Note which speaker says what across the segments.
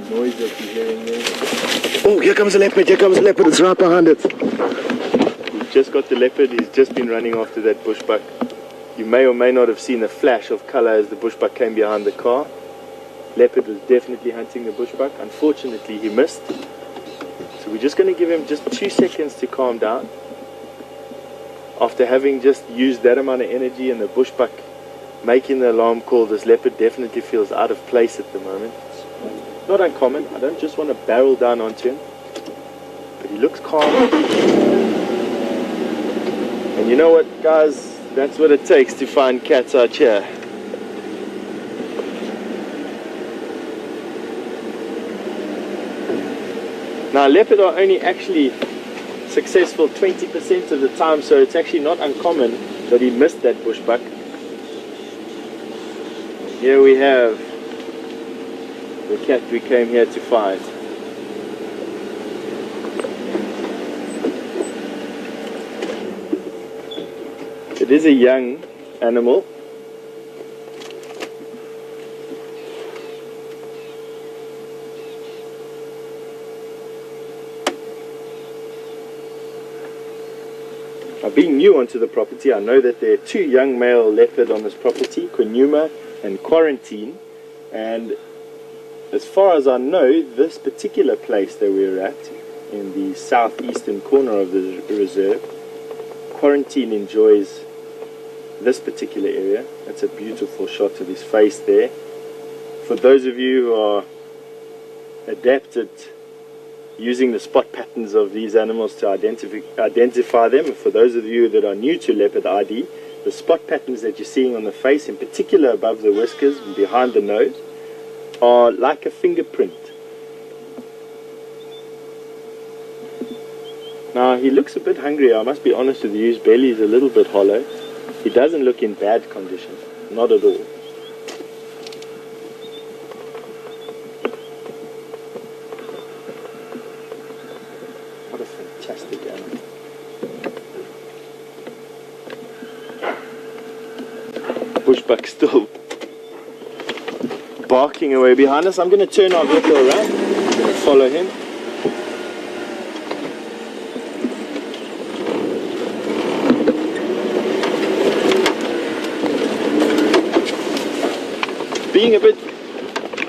Speaker 1: noise that you're hearing there.
Speaker 2: Oh, here comes a leopard, it's right behind it.
Speaker 1: We've just got the leopard, he's just been running after that bushbuck. You may or may not have seen a flash of colour as the bushbuck came behind the car. Leopard was definitely hunting the bushbuck. Unfortunately, he missed. So we're just going to give him just 2 seconds to calm down. After having just used that amount of energy and the bushbuck making the alarm call, this leopard definitely feels out of place at the moment. It's not uncommon. I don't just want to barrel down onto him, but he looks calm. And you know what, guys? That's what it takes to find cats out here. Now, leopard are only actually successful 20% of the time, so it's actually not uncommon that he missed that bushbuck. Here we have the cat we came here to find. It is a young animal. Now, being new onto the property, I know that there are 2 young male leopard on this property, Quinuma and Quarantine, and as far as I know, this particular place that we're at, in the southeastern corner of the reserve, Quarantine enjoys this particular area. That's a beautiful shot of his face there. For those of you who are adept at using the spot patterns of these animals to identify them, and for those of you that are new to leopard ID, the spot patterns that you're seeing on the face, in particular above the whiskers and behind the nose, are like a fingerprint. Now, he looks a bit hungry, I must be honest with you. His belly is a little bit hollow. He doesn't look in bad condition, not at all. What a fantastic animal. Bushbuck still barking away behind us. I'm going to turn our vehicle around. I'm going to follow him. Being a bit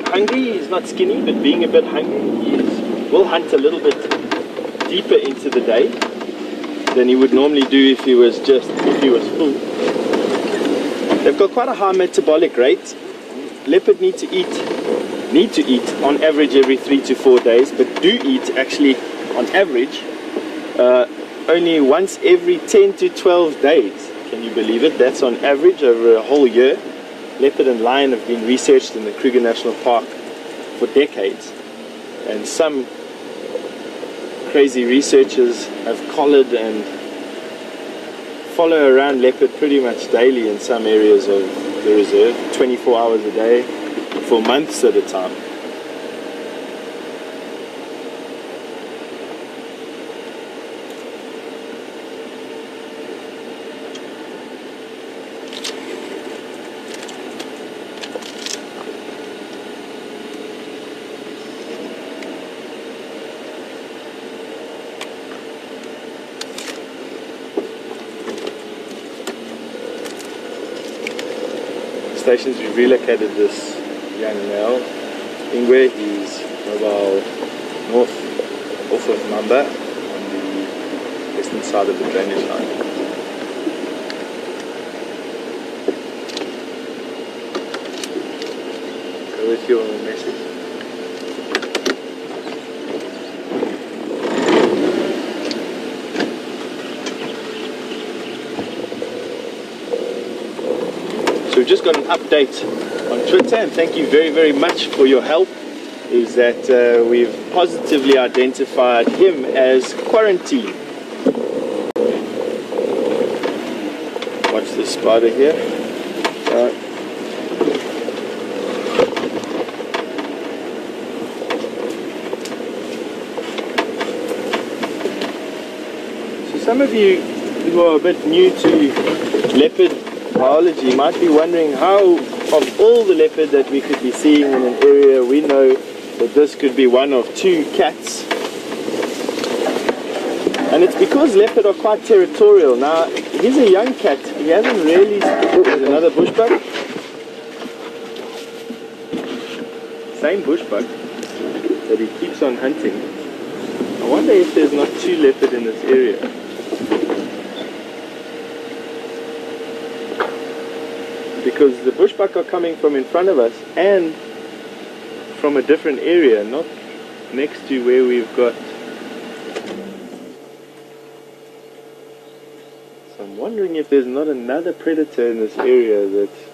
Speaker 1: hungry, he's not skinny, but being a bit hungry, he will hunt a little bit deeper into the day than he would normally do if he was full. They've got quite a high metabolic rate. Leopard need to eat on average every 3 to 4 days, but do eat actually on average only once every 10 to 12 days. Can you believe it? That's on average over a whole year. Leopard and lion have been researched in the Kruger National Park for decades, and some crazy researchers have collared and follow around leopard pretty much daily in some areas of the reserve, 24 hours a day, for months at a time. Stations, we've relocated this young male Ingwe. He's mobile off of Mamba on the western side of the drainage line. Go with your message. So we've just got an update on Twitter, and thank you very, very much for your help, is that we've positively identified him as Quarantine. Watch the spider here. So some of you who are a bit new to leopard biology might be wondering how, of all the leopard that we could be seeing in an area we know that this could be one of two cats. And it's because leopard are quite territorial. Now, he's a young cat. He hasn't really... Oh, there's another bushbuck. Same bushbuck that he keeps on hunting. I wonder if there's not two leopard in this area. Because the bushbuck are coming from in front of us and from a different area, not next to where we've got. So I'm wondering if there's not another predator in this area that's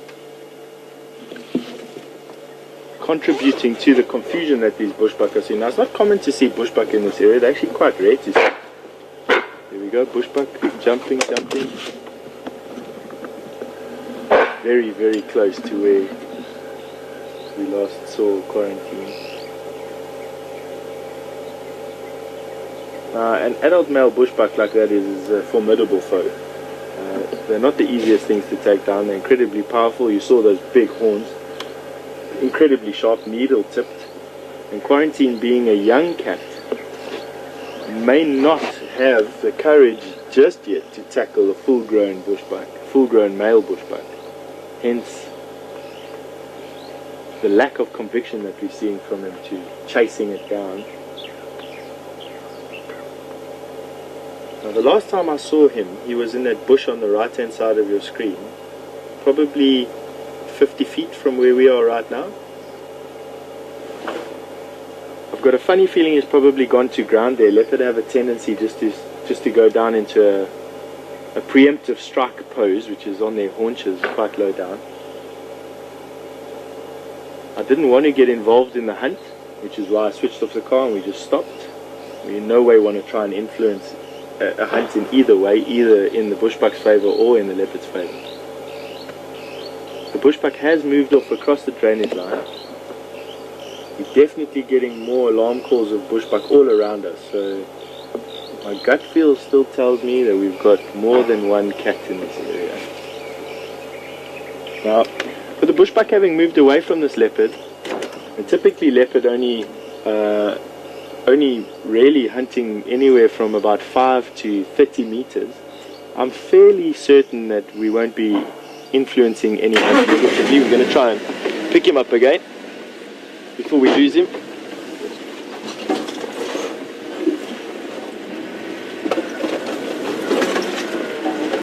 Speaker 1: contributing to the confusion that these bushbuck are seeing. Now, it's not common to see bushbuck in this area. They're actually quite rare to see. There we go, bushbuck jumping. Very, very close to where we last saw quarantine. An adult male bushbuck like that is a formidable foe. They're not the easiest things to take down. They're incredibly powerful. You saw those big horns, incredibly sharp, needle tipped. And quarantine, being a young cat, may not have the courage just yet to tackle a full-grown bushbuck, full-grown male bushbuck. Hence the lack of conviction that we're seeing from him to chasing it down. Now, the last time I saw him, he was in that bush on the right hand side of your screen, probably 50 feet from where we are right now. I've got a funny feeling he's probably gone to ground there. Leopard have a tendency just to go down into a preemptive strike pose, which is on their haunches, quite low down. I didn't want to get involved in the hunt, which is why I switched off the car and we just stopped. We in no way want to try and influence a hunt in either way, either in the bushbuck's favour or in the leopard's favour. The bushbuck has moved off across the drainage line. We're definitely getting more alarm calls of bushbuck all around us, so my gut feel still tells me that we've got more than one cat in this area. Now, with the bushbuck having moved away from this leopard, and typically leopard only really hunting anywhere from about 5 to 30 meters, I'm fairly certain that we won't be influencing any hunting negatively. We're going to try and pick him up again before we lose him.